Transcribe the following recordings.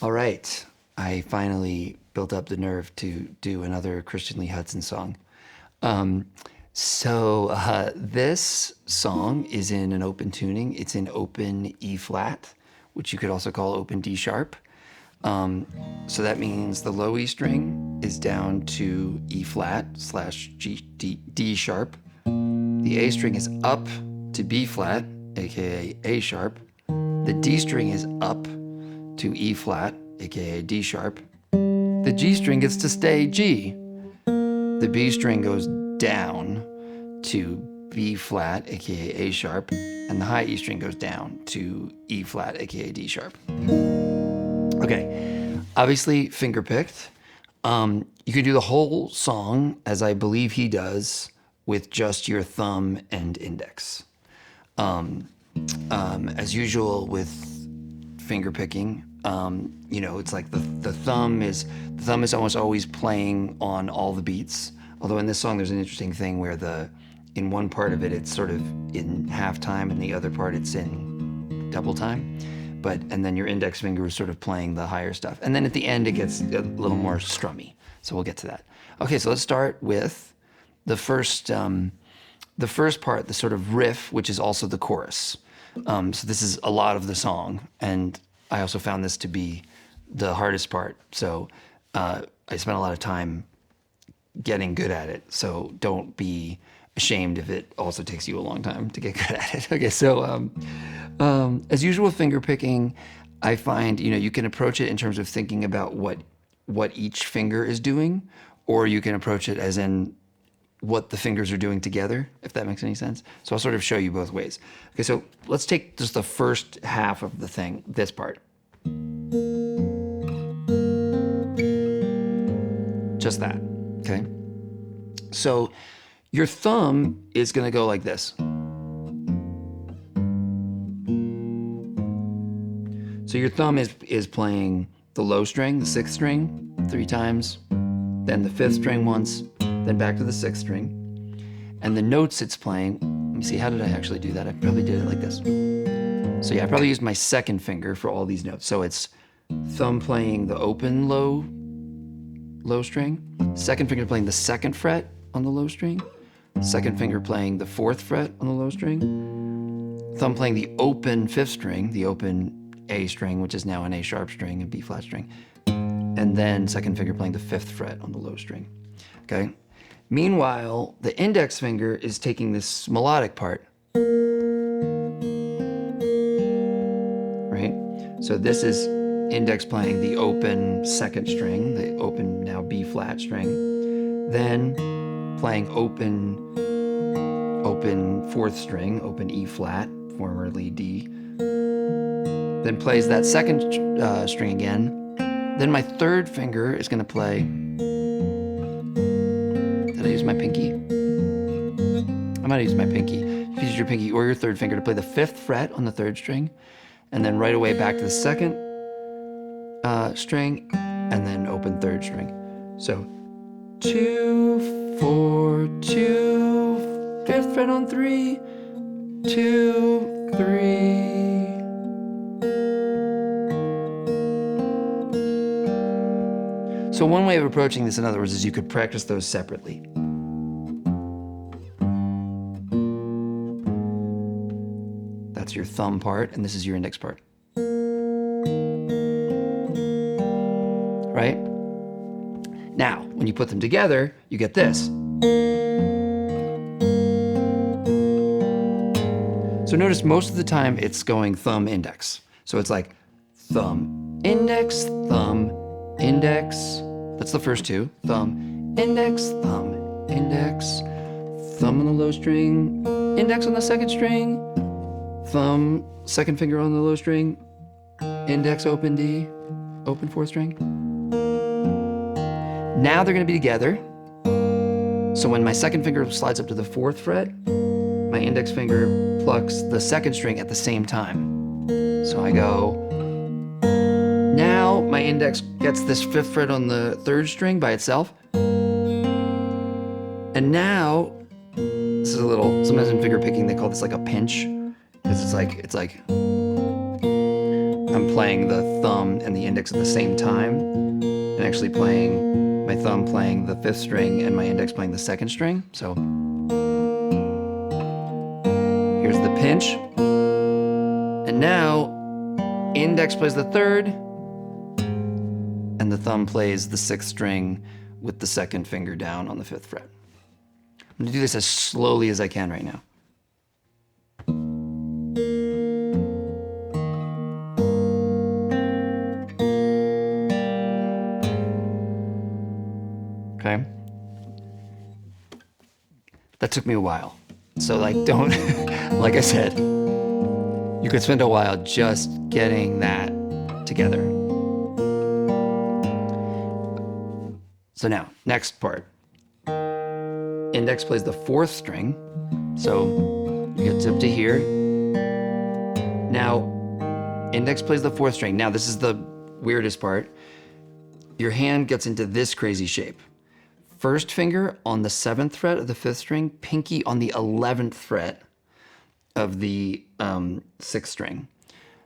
All right. I finally built up the nerve to do another Christian Lee Hutson song. Um, this song is in an open tuning. It's in open E flat, which you could also call open D sharp. So that means the low E string is down to E flat slash D sharp. The A string is up to B flat, aka A sharp. The D string is up to E flat, aka D sharp. The G string gets to stay G. The B string goes down to B flat, aka A sharp, and the high E string goes down to E flat, aka D sharp. Okay, obviously finger picked. You could do the whole song, as I believe he does, with just your thumb and index. As usual with finger picking, it's like the thumb is almost always playing on all the beats. Although in this song there's an interesting thing where in one part of it it's sort of in half time and the other part it's in double time. And then your index finger is sort of playing the higher stuff. And then at the end it gets a little more strummy. So we'll get to that. Okay, so let's start with the first part, the sort of riff, which is also the chorus. So this is a lot of the song, and I also found this to be the hardest part. So I spent a lot of time getting good at it. So don't be ashamed if it also takes you a long time to get good at it. Okay, so as usual with finger picking, I find you can approach it in terms of thinking about what each finger is doing, or you can approach it as in what the fingers are doing together, if that makes any sense. So I'll sort of show you both ways. Okay, so let's take just the first half of the thing, this part. Just that, okay? So your thumb is gonna go like this. So your thumb is playing the low string, the sixth string, 3 times, then the 5th string once, then back to the 6th string. And the notes it's playing, let me see, how did I actually do that? I probably did it like this. So yeah, I probably used my second finger for all these notes. So it's thumb playing the open low string, second finger playing the 2nd fret on the low string, second finger playing the 4th fret on the low string, thumb playing the open 5th string, the open A string, which is now an A sharp string and B flat string, and then second finger playing the 5th fret on the low string, okay? Meanwhile, the index finger is taking this melodic part, right? So this is index playing the open 2nd string, the open now B flat string, then playing open 4th string, open E flat, formerly D, then plays that 2nd string again. Then my 3rd finger is gonna play, did I use my pinky? I might use my pinky. You use your pinky or your 3rd finger to play the 5th fret on the 3rd string, and then right away back to the 2nd string, and then open 3rd string. So 2, 4, 2, 5th fret on 3, 2, 3. So one way of approaching this, in other words, is you could practice those separately. That's your thumb part, and this is your index part. Right? Now, when you put them together, you get this. So notice most of the time it's going thumb, index. So it's like thumb, index, thumb, index. That's the first 2. Thumb, index, thumb, index. Thumb on the low string, index on the 2nd string, thumb, 2nd finger on the low string, index, open D, open 4th string. Now they're gonna be together. So when my 2nd finger slides up to the 4th fret, my index finger plucks the 2nd string at the same time. So I go, now my index gets this 5th fret on the 3rd string by itself. And now, this is a little, sometimes in finger picking they call this like a pinch, because it's like I'm playing the thumb and the index at the same time, and actually playing my thumb playing the 5th string and my index playing the 2nd string. So here's the pinch, and now index plays the 3rd, and the thumb plays the 6th string with the 2nd finger down on the 5th fret. I'm gonna do this as slowly as I can right now. Okay? That took me a while. So like, don't, like I said, you could spend a while just getting that together. So now, next part. Index plays the 4th string. So you get up to here. Now, index plays the 4th string. Now, this is the weirdest part. Your hand gets into this crazy shape. 1st finger on the 7th fret of the 5th string, pinky on the 11th fret of the 6th string.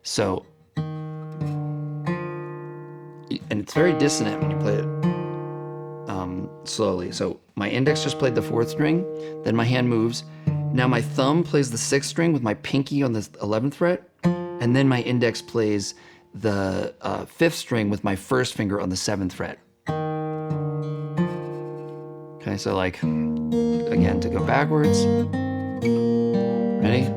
So, and it's very dissonant when you play it slowly. So my index just played the 4th string, then my hand moves. Now my thumb plays the 6th string with my pinky on the 11th fret, and then my index plays the 5th string with my 1st finger on the 7th fret. Okay, so like, again, to go backwards. Ready?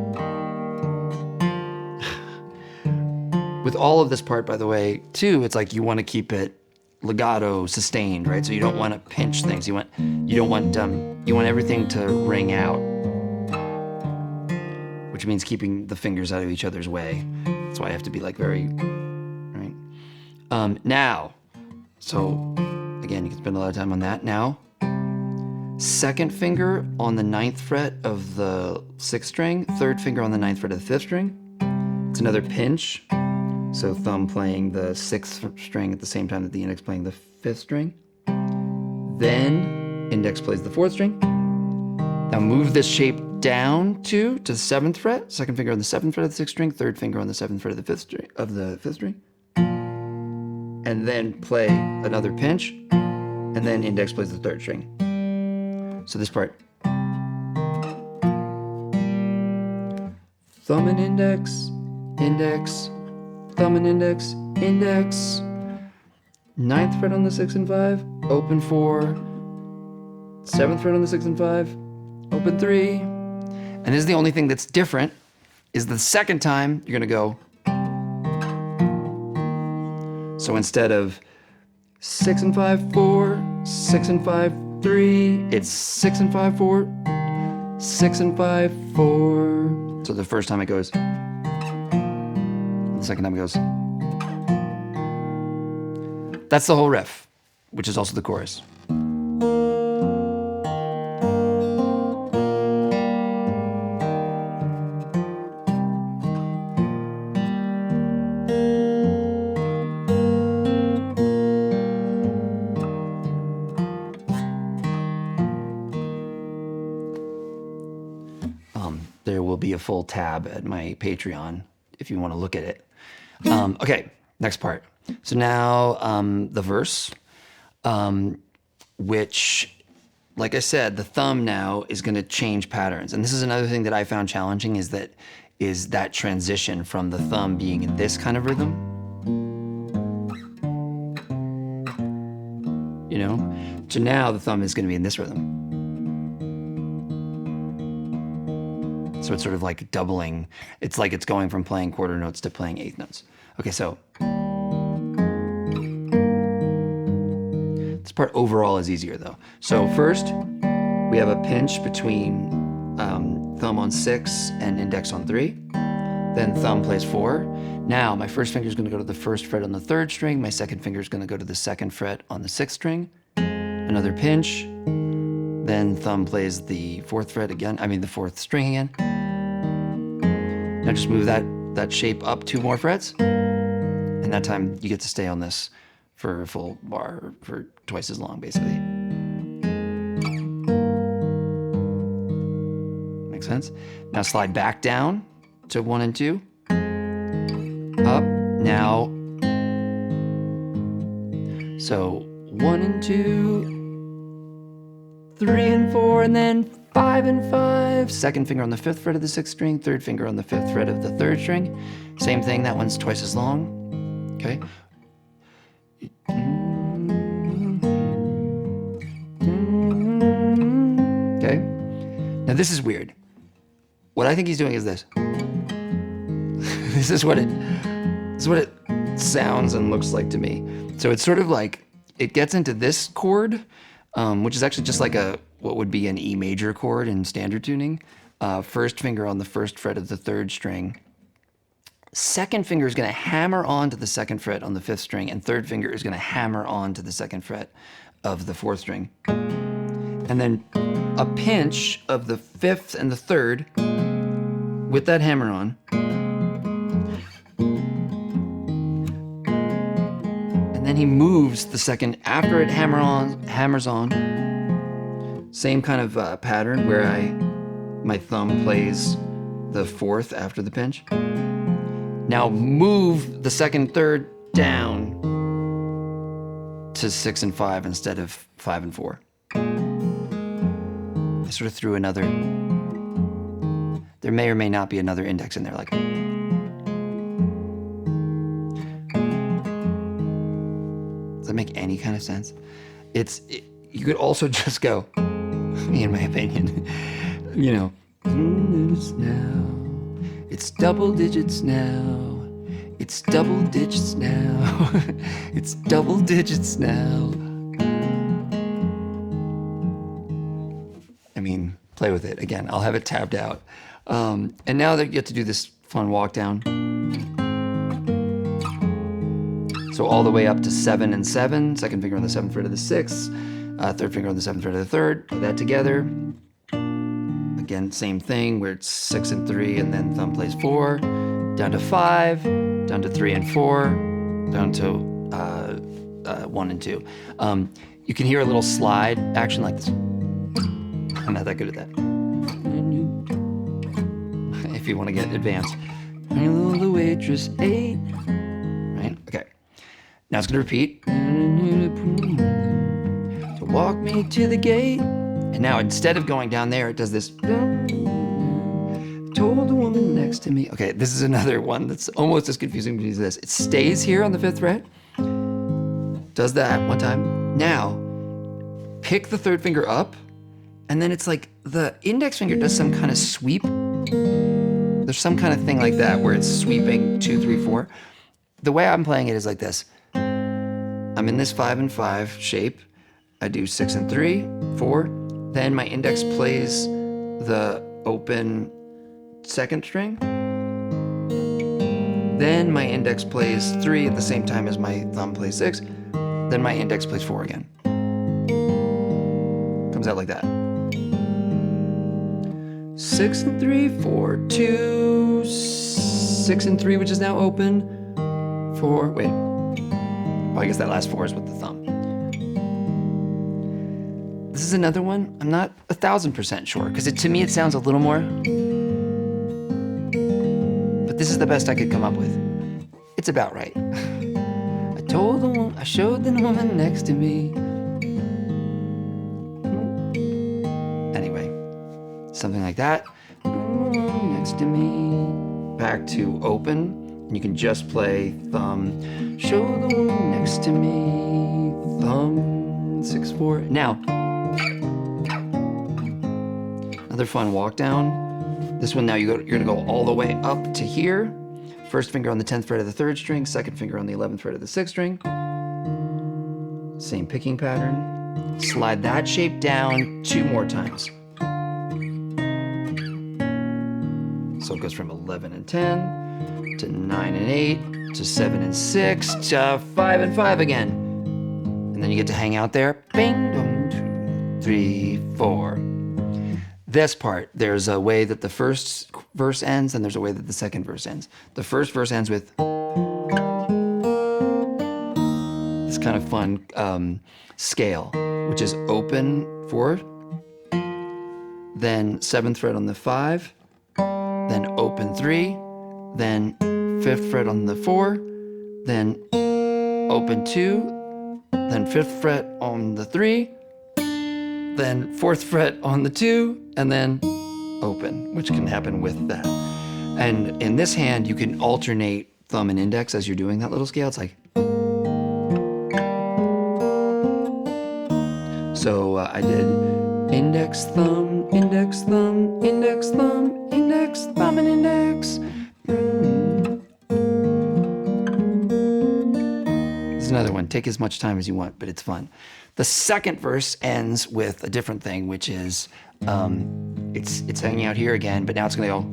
With all of this part, by the way, too, it's like you want to keep it legato, sustained, right? So you don't want to pinch things. You want everything to ring out, which means keeping the fingers out of each other's way. That's why I have to be like very, right? Now, so again, you can spend a lot of time on that. Now, 2nd finger on the 9th fret of the 6th string, 3rd finger on the 9th fret of the 5th string. It's another pinch. So thumb playing the 6th string at the same time that the index playing the 5th string. Then index plays the 4th string. Now move this shape down to the 7th fret, 2nd finger on the 7th fret of the 6th string, 3rd finger on the 7th fret of the 5th string. And then play another pinch, and then index plays the 3rd string. So this part. Thumb and index, index, thumb and index, index. 9th fret on the 6 and 5, open 4. 7th fret on the 6 and 5, open 3. And this is the only thing that's different, is the 2nd time you're gonna go. So instead of 6 and 5, 4, 6 and 5, 3, it's 6 and 5, 4, 6 and 5, 4. So the first time it goes. The second time it goes. That's the whole riff, which is also the chorus. There will be a full tab at my Patreon if you want to look at it. Okay, next part. So now the verse, which, like I said, the thumb now is going to change patterns. And this is another thing that I found challenging, is that transition from the thumb being in this kind of rhythm, you know, to now the thumb is going to be in this rhythm. So it's sort of like doubling. It's like it's going from playing quarter notes to playing 8th notes. Okay, so this part overall is easier though. So first, we have a pinch between thumb on 6 and index on 3. Then thumb plays 4. Now my first finger is going to go to the 1st fret on the 3rd string. My second finger is going to go to the 2nd fret on the 6th string. Another pinch. Then thumb plays the 4th fret again. I mean the 4th string again. Now just move that shape up 2 more frets. And that time you get to stay on this for a full bar, for twice as long, basically. Makes sense? Now slide back down to 1 and 2. Up. Now, so 1 and 2, 3 and 4, and then 5 and 5. Second finger on the 5th fret of the 6th string, third finger on the 5th fret of the 3rd string. Same thing, that one's twice as long. Okay. Okay. Now this is weird. What I think he's doing is this. This is what it sounds and looks like to me. So it's sort of like it gets into this chord, which is actually just like what would be an E major chord in standard tuning. First finger on the 1st fret of the 3rd string. Second finger is going to hammer onto the 2nd fret on the 5th string, and third finger is going to hammer onto the 2nd fret of the 4th string. And then a pinch of the 5th and the 3rd with that hammer on. And then he moves the 2nd after it hammers on. Same kind of pattern where my thumb plays the 4th after the pinch. Now move the 2nd, 3rd down to 6 and 5 instead of 5 and 4. I sort of threw another, there may or may not be another index in there, like. Does that make any kind of sense? You could also just go, in my opinion, you know, it's double digits now. It's double digits now. It's double digits now. I mean, play with it. Again, I'll have it tabbed out. And now that you get to do this fun walk down. So all the way up to 7 and 7, second finger on the 7th fret of the 6th, third finger on the 7th fret of the 3rd, put that together. Again, same thing where it's 6 and 3 and then thumb plays 4, down to 5, down to 3 and 4, down to 1 and 2. You can hear a little slide action like this. I'm not that good at that. If you want to get advanced. The waitress 8. Right? Okay. Now it's going to repeat. To walk me to the gate. And now instead of going down there, it does this. Told the woman next to me. Okay, this is another one that's almost as confusing as this. It stays here on the 5th fret. Does that one time. Now, pick the 3rd finger up. And then it's like the index finger does some kind of sweep. There's some kind of thing like that where it's sweeping 2, 3, 4. The way I'm playing it is like this. I'm in this 5 and 5 shape. I do 6 and 3, 4. Then my index plays the open 2nd string. Then my index plays 3 at the same time as my thumb plays 6. Then my index plays 4 again. Comes out like that. 6 and 3, 4, 2, 6 and 3, which is now open. 4, wait. Oh, I guess that last 4 is with the thumb. This is another one. I'm not 1,000% sure, because to me it sounds a little more. But this is the best I could come up with. It's about right. I showed the woman next to me. Anyway, something like that. Next to me. Back to open. And you can just play thumb. Show the woman next to me. Thumb 6, 4. Now. Another fun walk down. This one now you're gonna go all the way up to here. First finger on the 10th fret of the 3rd string, second finger on the 11th fret of the 6th string. Same picking pattern. Slide that shape down 2 more times. So it goes from 11 and 10 to 9 and 8 to 7 and 6 to 5 and 5 again. And then you get to hang out there. Bing, dong, 2, 3, 4. This part, there's a way that the first verse ends and there's a way that the second verse ends. The first verse ends with this kind of fun scale, which is open 4, then 7th fret on the 5, then open 3, then 5th fret on the 4, then open 2, then 5th fret on the 3, then 4th fret on the 2, and then open, which can happen with that. And in this hand, you can alternate thumb and index as you're doing that little scale. It's like, so I did index, thumb, index, thumb, index, thumb, index, thumb, and index. There's another one. Take as much time as you want, but it's fun. The second verse ends with a different thing, which is it's hanging out here again, but now it's gonna go.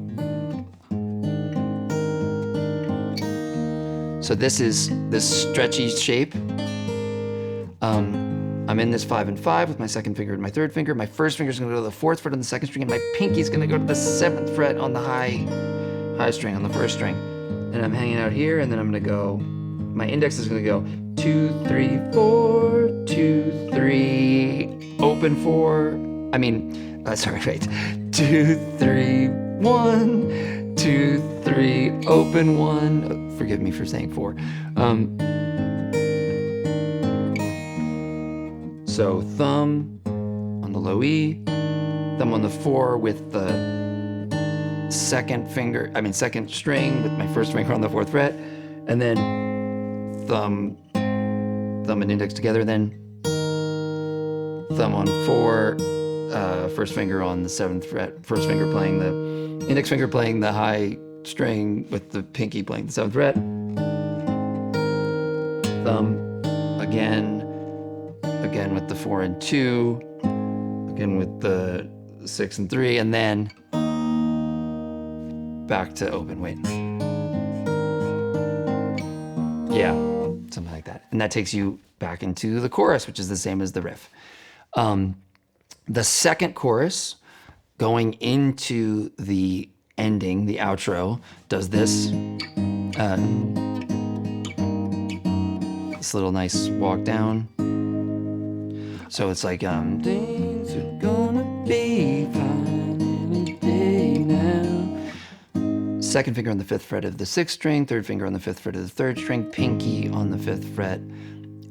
So this is this stretchy shape. I'm in this 5 and 5 with my second finger and my third finger. My first finger is gonna go to the 4th fret on the 2nd string, and my pinky is gonna go to the 7th fret on the high string, on the 1st string. And I'm hanging out here, and then I'm gonna go, my index is gonna go 2, 3, 4, 2, 3, open 4. I mean, sorry, wait. 2, 3, 1, 2, 3, open 1. Forgive me for saying 4. So thumb on the low E, thumb on the 4 with the second string with my first finger on the 4th fret, and then thumb and index together, then thumb on 4, first finger on the 7th fret, first finger playing the index finger playing the high string with the pinky playing the 7th fret, thumb again with the 4 and 2, again with the 6 and 3, and then back to open. Wait. Yeah, something like that. And that takes you back into the chorus, which is the same as the riff. The second chorus, going into the ending, the outro, does this. This little nice walk down. So it's like, things are gonna be fine any day now. Second finger on the 5th fret of the 6th string, third finger on the 5th fret of the 3rd string, pinky on the 5th fret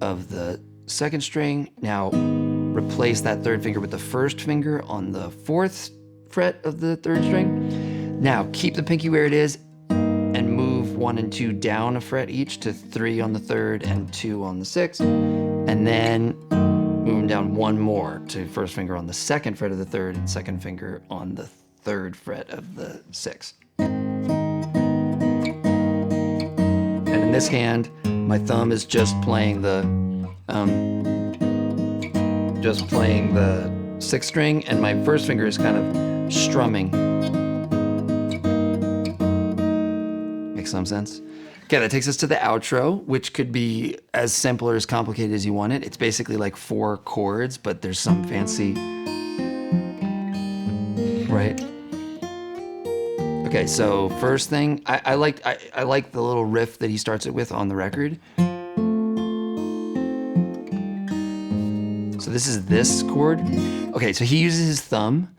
of the 2nd string. Now replace that 3rd finger with the 1st finger on the 4th fret of the 3rd string. Now keep the pinky where it is and move 1 and 2 down a fret each to 3 on the 3rd and 2 on the 6th. And then move them down 1 more to 1st finger on the 2nd fret of the 3rd and 2nd finger on the 3rd fret of the 6th. And in this hand, my thumb is just playing the 6th string, and my first finger is kind of strumming. Makes some sense? Okay, that takes us to the outro, which could be as simple or as complicated as you want it. It's basically like 4 chords, but there's some fancy, right? Okay, so first thing, I like the little riff that he starts it with on the record. So this is this chord. Okay, so he uses his thumb.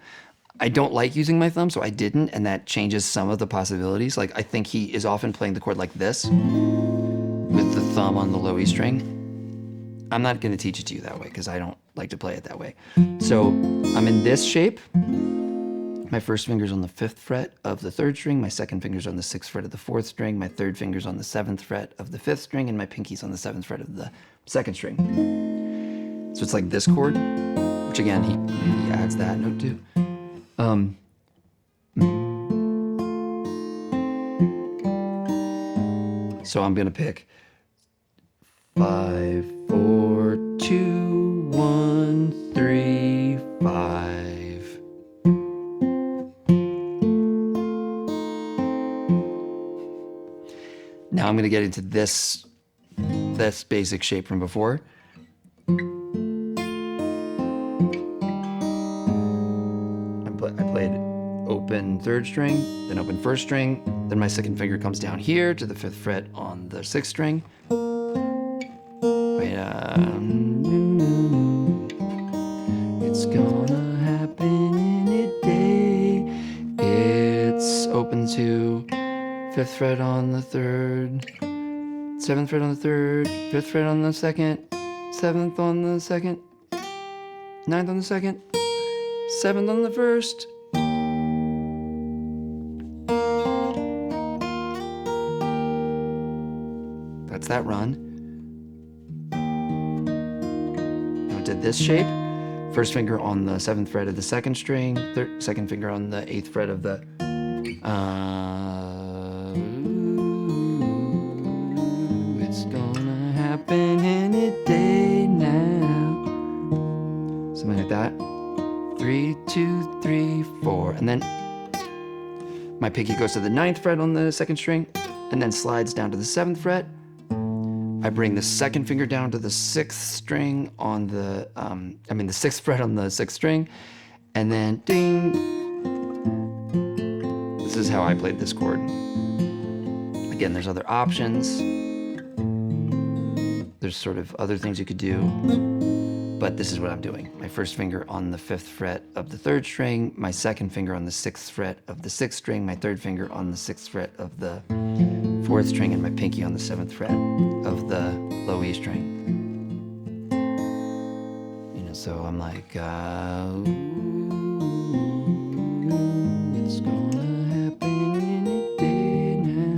I don't like using my thumb, so I didn't, and that changes some of the possibilities. Like, I think he is often playing the chord like this, with the thumb on the low E string. I'm not gonna teach it to you that way, because I don't like to play it that way. So I'm in this shape. My first finger's on the 5th fret of the 3rd string, my second finger's on the 6th fret of the 4th string, my third finger's on the 7th fret of the 5th string, and my pinky's on the 7th fret of the 2nd string. So it's like this chord, which again, he adds that note to. So I'm gonna pick 5, 4, 2, 1, 3, 5. Now I'm gonna get into this basic shape from before. I played open 3rd string, then open 1st string, then my second finger comes down here to the 5th fret on the 6th string. Wait, it's gonna happen any day. It's open to 5th fret on the 3rd, 7th fret on the 3rd, 5th fret on the 2nd, 7th on the 2nd, 9th on the 2nd, 7th on the 1st. That's that run. Now I did this shape. First finger on the 7th fret of the 2nd string, second finger on the 8th fret of the it's gonna happen any day now. Something like that. 3, 2, 3, 4. And then my pinky goes to the 9th fret on the 2nd string and then slides down to the 7th fret. I bring the 2nd finger down to the 6th string on the, the 6th fret on the 6th string, and then ding. This is how I played this chord. Again, there's other options. There's sort of other things you could do, but this is what I'm doing. My first finger on the 5th fret of the 3rd string, my 2nd finger on the 6th fret of the 6th string, my 3rd finger on the 6th fret of the 4th string, and my pinky on the 7th fret of the low E string. So I'm like, it's gonna happen any day now.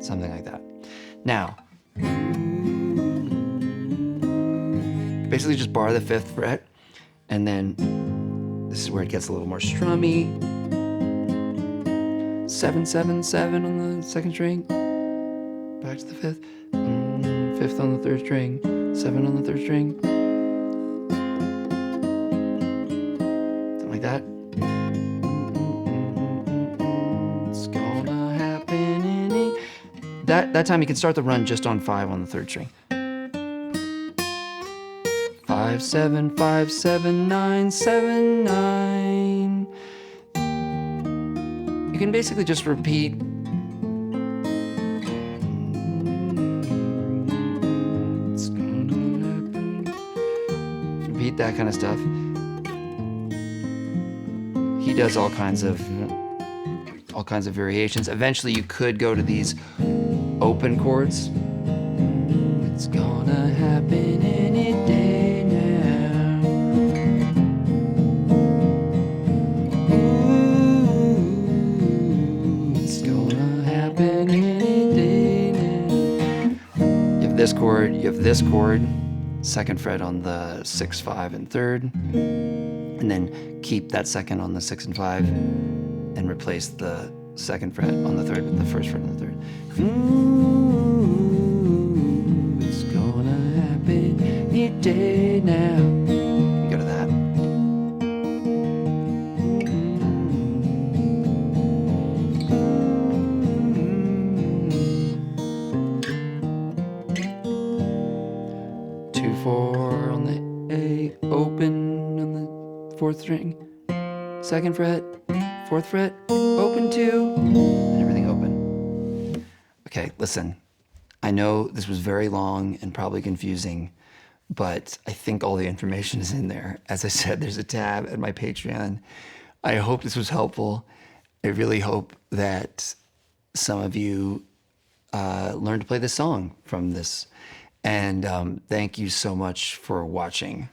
Something like that. Now, basically just bar the 5th fret, and then this is where it gets a little more strummy. 7, 7, 7 on the 2nd string, back to the 5th, 5th on the 3rd string, 7 on the 3rd string, something like that. It's gonna happen any... That time you can start the run just on 5 on the 3rd string. 5, 7, 5, 7, 9, 7, 9. You can basically just repeat. It's gonna happen. Repeat that kind of stuff. He does all kinds of variations. Eventually you could go to these open chords. It's gonna happen any day now. Ooh, it's gonna happen any day now. You have this chord, you have this chord, 2nd fret on the 6, 5, and 3rd, and then keep that 2nd on the 6 and 5, and replace the 2nd fret on the 3rd with the 1st fret on the 3rd. Ooh, it's gonna happen any day now. You go to that. Two, 4 on the A, open on the 4th string, 2nd fret, 4th fret, open 2, and everything open. Okay, listen, I know this was very long and probably confusing, but I think all the information is in there. As I said, there's a tab at my Patreon. I hope this was helpful. I really hope that some of you learned to play this song from this. And thank you so much for watching.